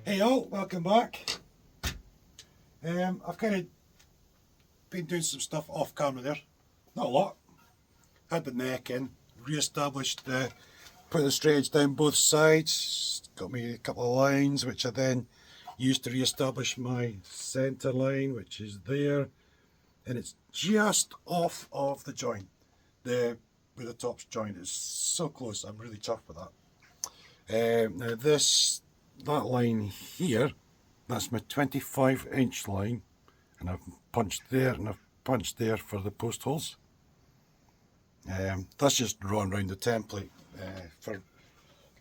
Hey all, welcome back. I've kind of been doing some stuff off camera there. Not a lot. Had the neck in, re-established put the straightedge down both sides. Got me a couple of lines which I then used to re-establish my centre line, which is there. And it's just off of the joint. Where the top's joint is so close. I'm really chuffed with that. Now that line here, that's my 25-inch line, and I've punched there and I've punched there for the post holes. That's just drawn around the template for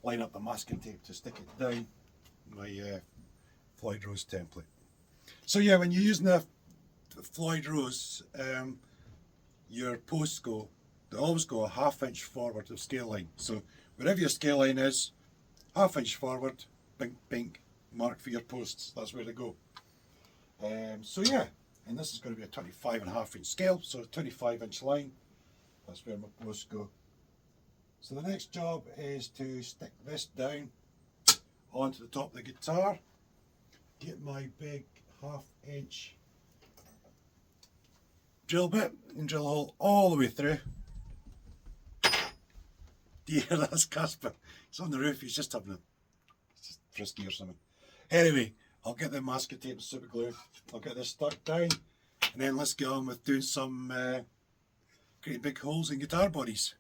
line up the masking tape to stick it down, my Floyd Rose template. So yeah, when you're using a Floyd Rose, your posts they always go a ½ inch forward of scale line. So wherever your scale line is, ½ inch forward, bink bink, mark for your posts, that's where they go. So yeah, and this is going to be a 25.5 inch scale, so a 25-inch line, that's where my posts go. So the next job is to stick this down onto the top of the guitar, get my big ½ inch drill bit and drill a hole all the way through. Dear, that's Casper. He's on the roof, he's just frisky or something. Anyway, I'll get the masking tape and super glue, I'll get this stuck down, and then let's get on with doing some great big holes in guitar bodies.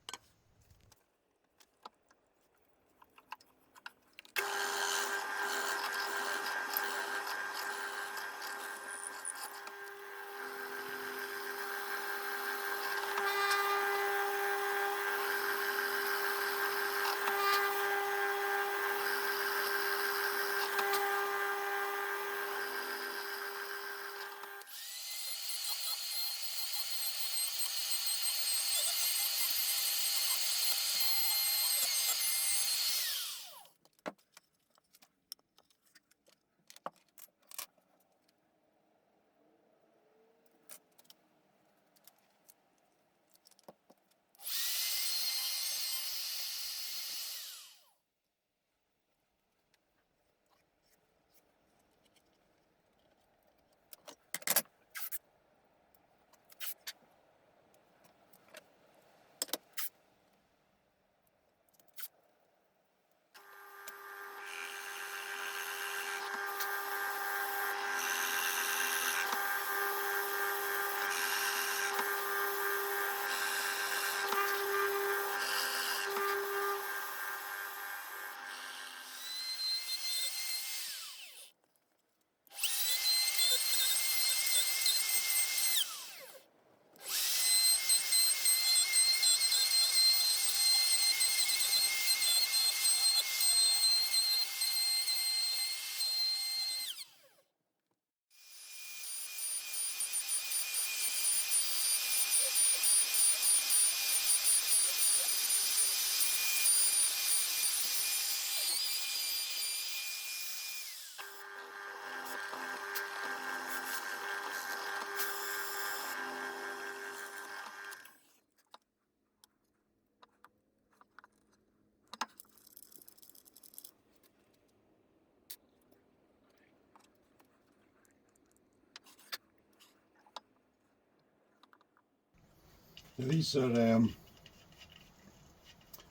These are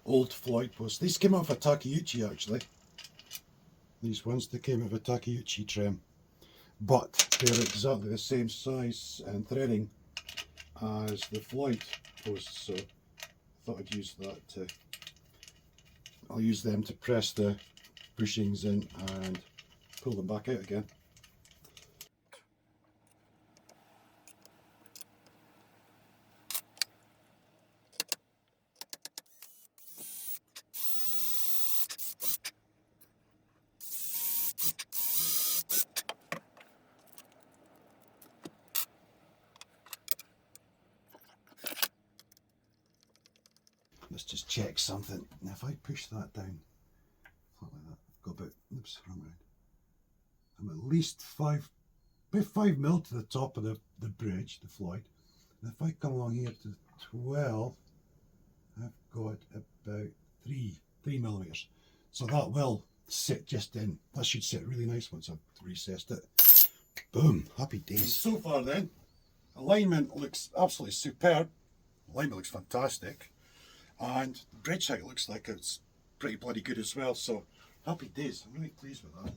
old Floyd posts. These came off a Takeuchi actually. These ones, they came off a Takeuchi trim, but they're exactly the same size and threading as the Floyd posts, so I thought I'd use that to, I'll use them to press the bushings in and pull them back out again. Let's just check something. Now if I push that down, like that, I've got about, oops, wrong round. I'm at least about 5 mil to the top of the bridge, the Floyd. And if I come along here to 12, I've got about 3 millimeters. So that will sit just in. That should sit really nice once I've recessed it. Boom, happy days. So far then, alignment looks absolutely superb. Alignment looks fantastic. And the bridge height looks like it's pretty bloody good as well. So happy days, I'm really pleased with that.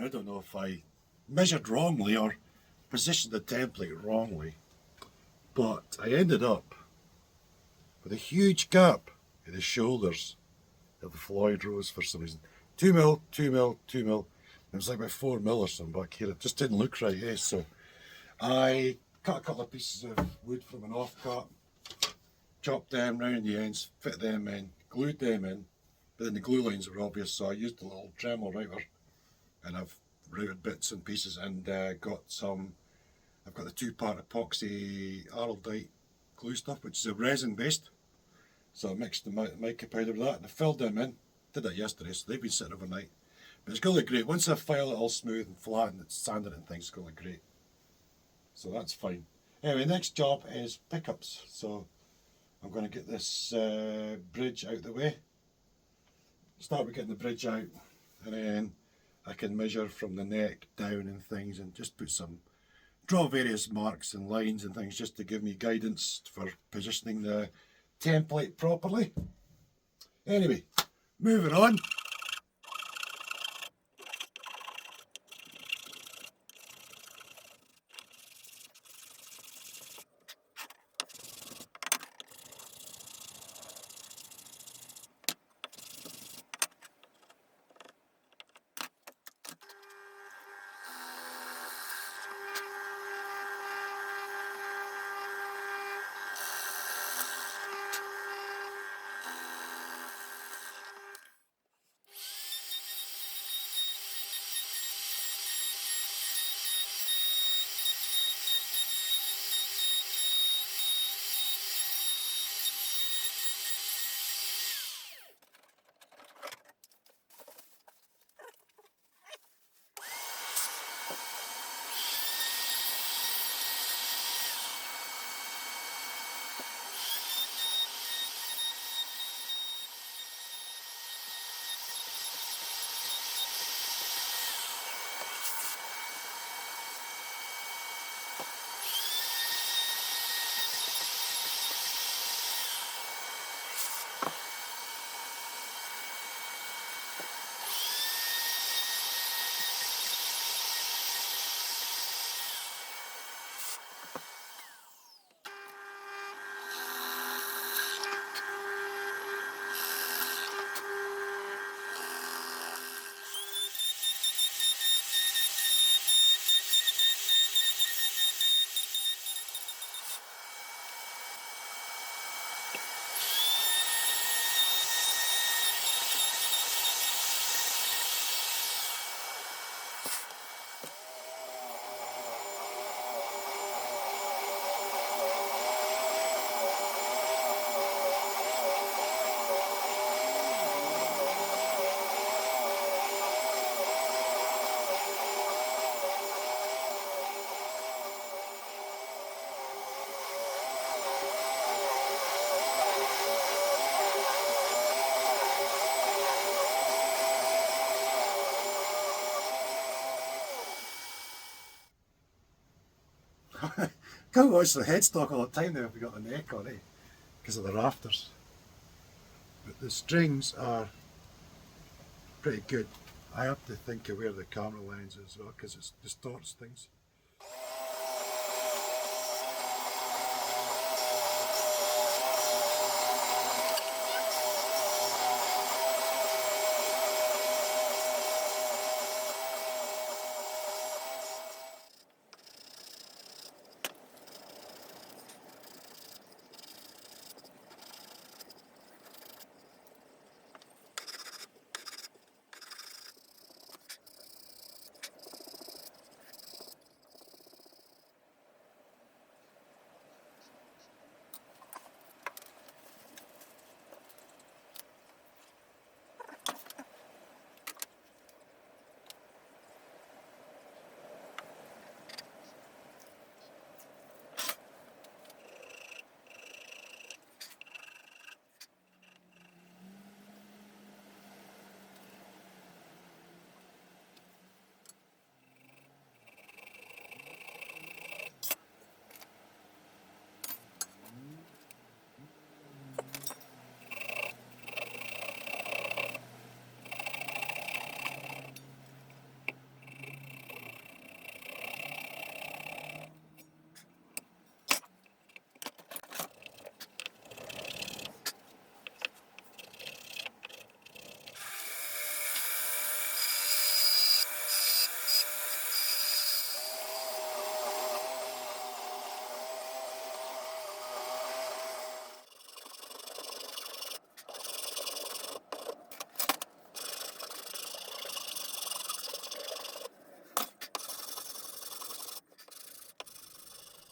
I don't know if I measured wrongly or positioned the template wrongly, but I ended up with a huge gap in the shoulders of the Floyd Rose for some reason. 2mm, 2mm, 2mm. It was like about 4mm or something back here. It just didn't look right, eh? So I cut a couple of pieces of wood from an offcut, chopped them round the ends, fit them in, glued them in, but then the glue lines were obvious, so I used a little Dremel router and I've routed bits and pieces and I've got the 2-part epoxy araldite glue stuff, which is a resin based. So I mixed the mica powder with that and I filled them in. Did that yesterday, so they've been sitting overnight. But it's going to look great. Once I file it all smooth and flat and it's sanded and things, it's going to look great. So that's fine. Anyway, next job is pickups. So I'm going to get this bridge out of the way. Start with getting the bridge out and then I can measure from the neck down and things and just draw various marks and lines and things just to give me guidance for positioning the template properly. Anyway, moving on. Can't watch the headstock all the time now if we got the neck on it because of the rafters. But the strings are pretty good. I have to think of where the camera lens is as well because it distorts things.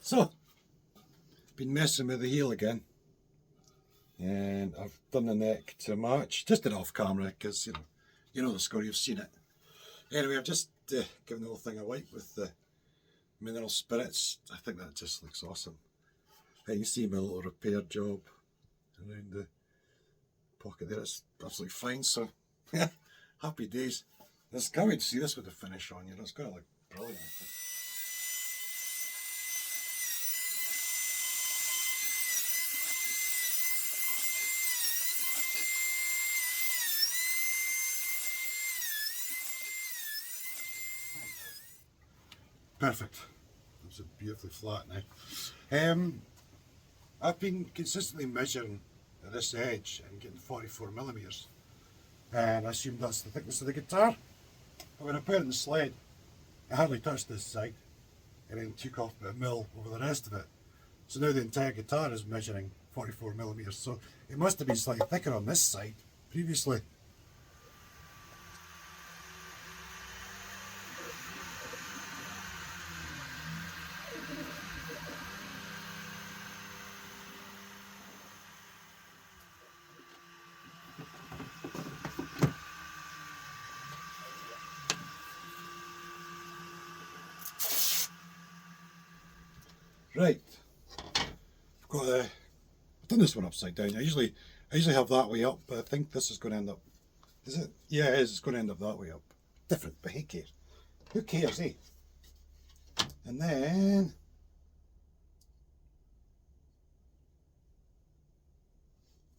So, been messing with the heel again, and I've done the neck to match, just did it off camera because you know the score, you've seen it. Anyway, I've just given the whole thing a wipe with the mineral spirits. I think that just looks awesome. You can see my little repair job around the pocket there, it's absolutely fine, so yeah, happy days. I can't wait to see this with the finish on, it's going to look brilliant, I think. Perfect. It's beautifully flat now. I've been consistently measuring this edge and getting 44mm, and I assumed that's the thickness of the guitar. But when I put it in the sled, I hardly touched this side, and then took off about a mil over the rest of it. So now the entire guitar is measuring 44mm, so it must have been slightly thicker on this side previously. Right, I've got I've done this one upside down. I usually have that way up, but I think this is going to end up, is it? Yeah, it is. It's going to end up that way up. Different, but who cares? Who cares, eh? And then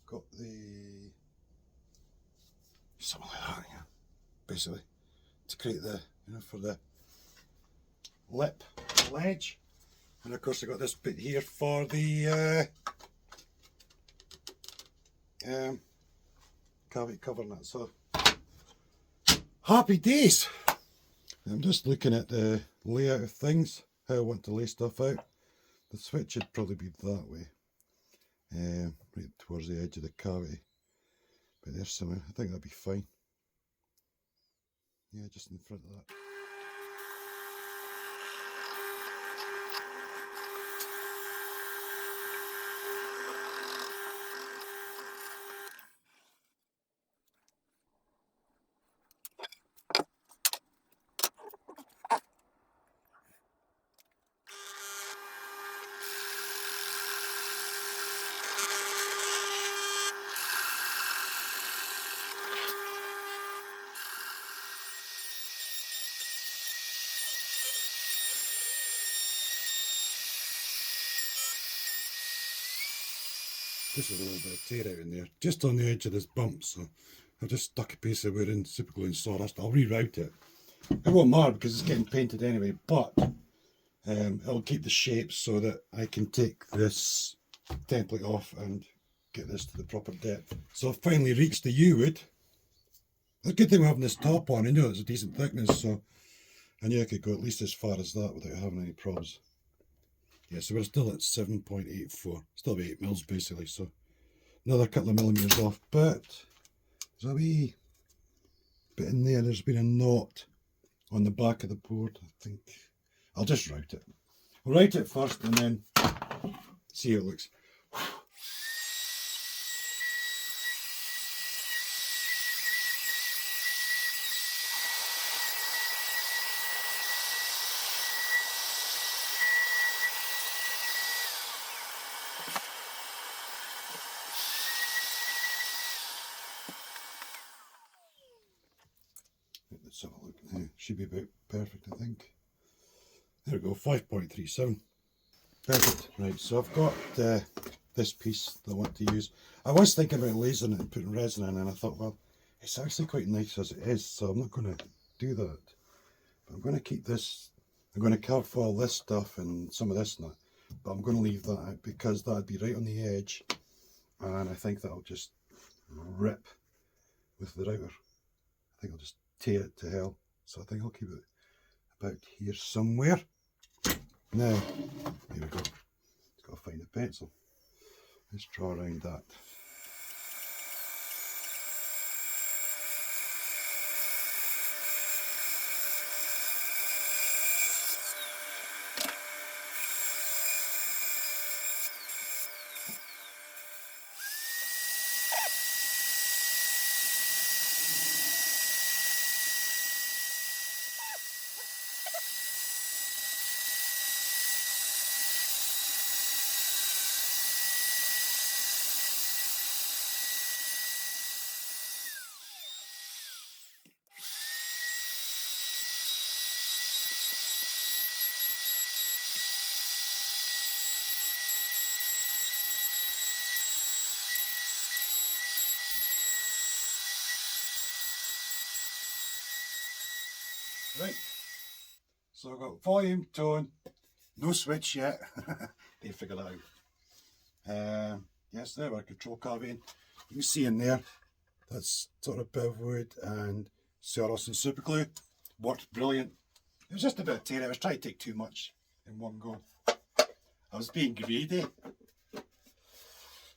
got the something like that, yeah, basically to create the for the lip ledge. And of course I got this bit here for the cavity covering it. So happy days. I'm just looking at the layout of things, how I want to lay stuff out. The switch should probably be that way, right towards the edge of the cavity. But there's somewhere, I think that'd be fine. Yeah, just in front of that. Just a little bit of tear out in there, just on the edge of this bump, so I've just stuck a piece of wood in super glue and sawdust. I'll reroute it. It won't matter because it's getting painted anyway, but it'll keep the shape so that I can take this template off and get this to the proper depth. So I've finally reached the U-wood. The good thing with having this top on, I know it's a decent thickness, so I knew I could go at least as far as that without having any problems. Yeah, so we're still at 7.84, still about 8 mils basically, so another couple of millimetres off, but there's a wee bit in there. There's been a knot on the back of the board. I think I'll just route it. I'll route it first and then see how it looks. Let's have a look now. Should be about perfect, I think. There we go, 5.37. Perfect. Right, so I've got this piece that I want to use. I was thinking about lasering it and putting resin in, and I thought, well, it's actually quite nice as it is, so I'm not going to do that. But I'm going to keep this. I'm going to carve all this stuff and some of this and that, but I'm going to leave that out because that'd be right on the edge, and I think that'll just rip with the router. I think I'll just tear it to hell. So I think I'll keep it about here somewhere. Now, here we go. Just got to find a pencil. Let's draw around that. Right, so I've got volume, tone, no switch yet. They figure that out. Yes, there we're control carving. You can see in there, that's sort of bevelwood and Ceros and super glue. Worked brilliant. It was just a bit of tear. I was trying to take too much in one go. I was being greedy. But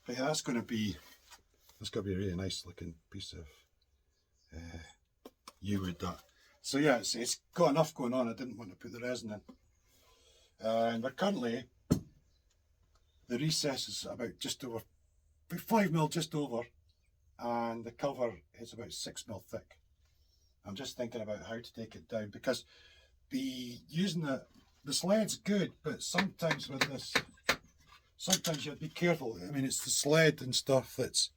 yeah, that's going to be a really nice looking piece of U-wood that. So yeah, it's got enough going on. I didn't want to put the resin in. And we're currently, the recess is about just over, about 5 mil just over, and the cover is about 6 mil thick. I'm just thinking about how to take it down because using the sled's good, but sometimes with this, sometimes you have to be careful. I mean, it's the sled and stuff that's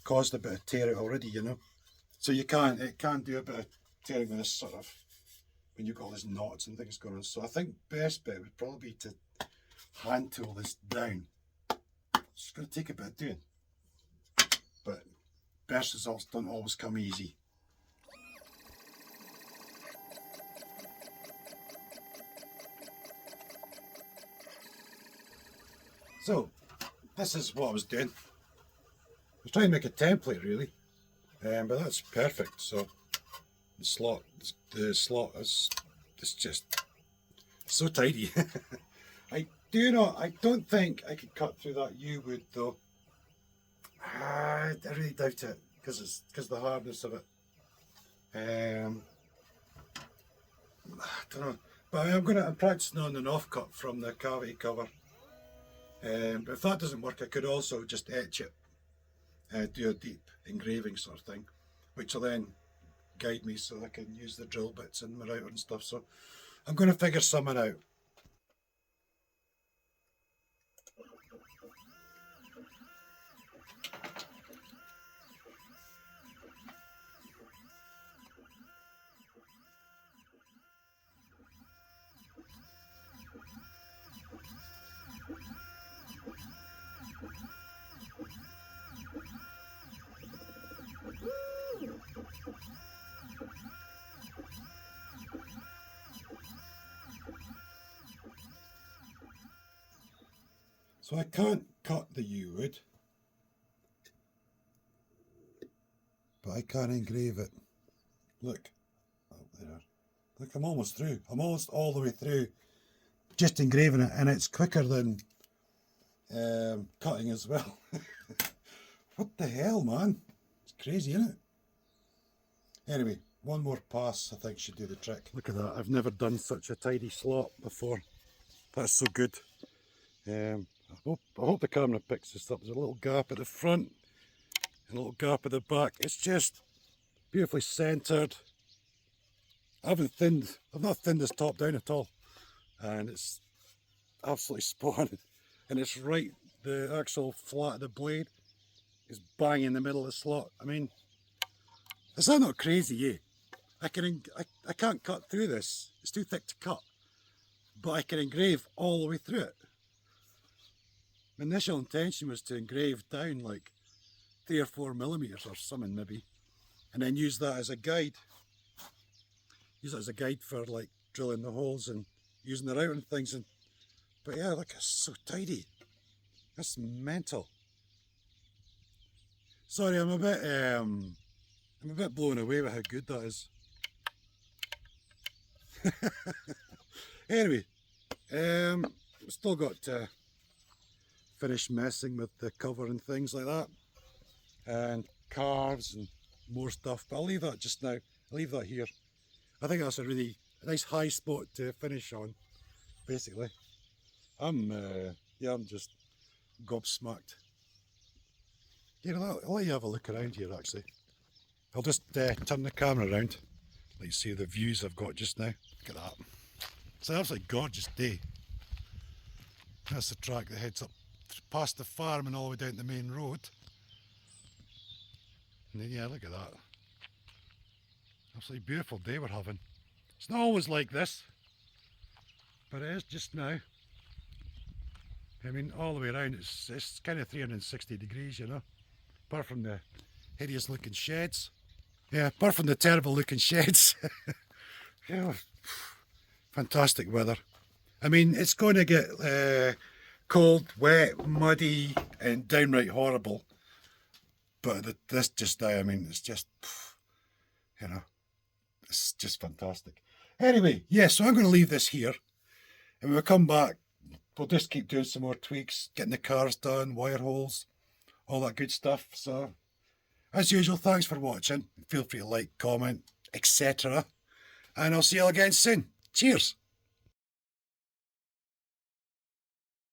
caused a bit of tear out already, you know. So it can do a bit of tearing with this sort of, when you've got all these knots and things going on. So I think best bet would probably be to hand tool this down. It's going to take a bit of doing, but best results don't always come easy. So this is what I was doing. I was trying to make a template really, but that's perfect. So the slot is just so tidy. I don't think I could cut through that U-wood though. I really doubt it because of the hardness of it. I don't know, but I'm practicing on an offcut from the cavity cover. But if that doesn't work, I could also just etch it, do a deep engraving sort of thing, which will then guide me so I can use the drill bits in my router and stuff. So I'm going to figure something out. So I can't cut the U-wood, but I can engrave it. Look, up there. Look, I'm almost through. I'm almost all the way through just engraving it, and it's quicker than cutting as well. What the hell, man? It's crazy, isn't it? Anyway, one more pass I think should do the trick. Look at that, I've never done such a tidy slot before. That's so good. I hope the camera picks this up. There's a little gap at the front and a little gap at the back. It's just beautifully centred. I've not thinned this top down at all, and it's absolutely spot on. And it's right, the actual flat of the blade is bang in the middle of the slot. I mean, is that not crazy, eh? I can't cut through this, it's too thick to cut, but I can engrave all the way through it. My initial intention was to engrave down like 3 or 4 millimeters or something maybe, and then use that as a guide. Use it as a guide for like drilling the holes and using it out and things. But yeah, look, it's so tidy. That's mental. Sorry, I'm a bit blown away with how good that is. Anyway, we've still got to finish messing with the cover and things like that, and carves and more stuff, but I'll leave that just now. I'll leave that here. I think that's a really nice high spot to finish on, basically. I'm just gobsmacked. Here, I'll let you have a look around here actually. I'll just turn the camera around, let you see the views I've got just now. Look at that. It's an absolutely gorgeous day. That's the track that heads up past the farm and all the way down the main road. And then, yeah, look at that. Absolutely beautiful day we're having. It's not always like this, but it is just now. I mean, all the way around it's kind of 360 degrees, you know, apart from the hideous looking sheds. Yeah, apart from the terrible looking sheds. Yeah, fantastic weather. I mean, it's going to get cold, wet, muddy and downright horrible, but this just now, I mean, it's just, you know, it's just fantastic. Anyway, yeah, so I'm going to leave this here, and when we come back, we'll just keep doing some more tweaks, getting the cars done, wire holes, all that good stuff. So, as usual, thanks for watching. Feel free to like, comment, etc. And I'll see you all again soon. Cheers.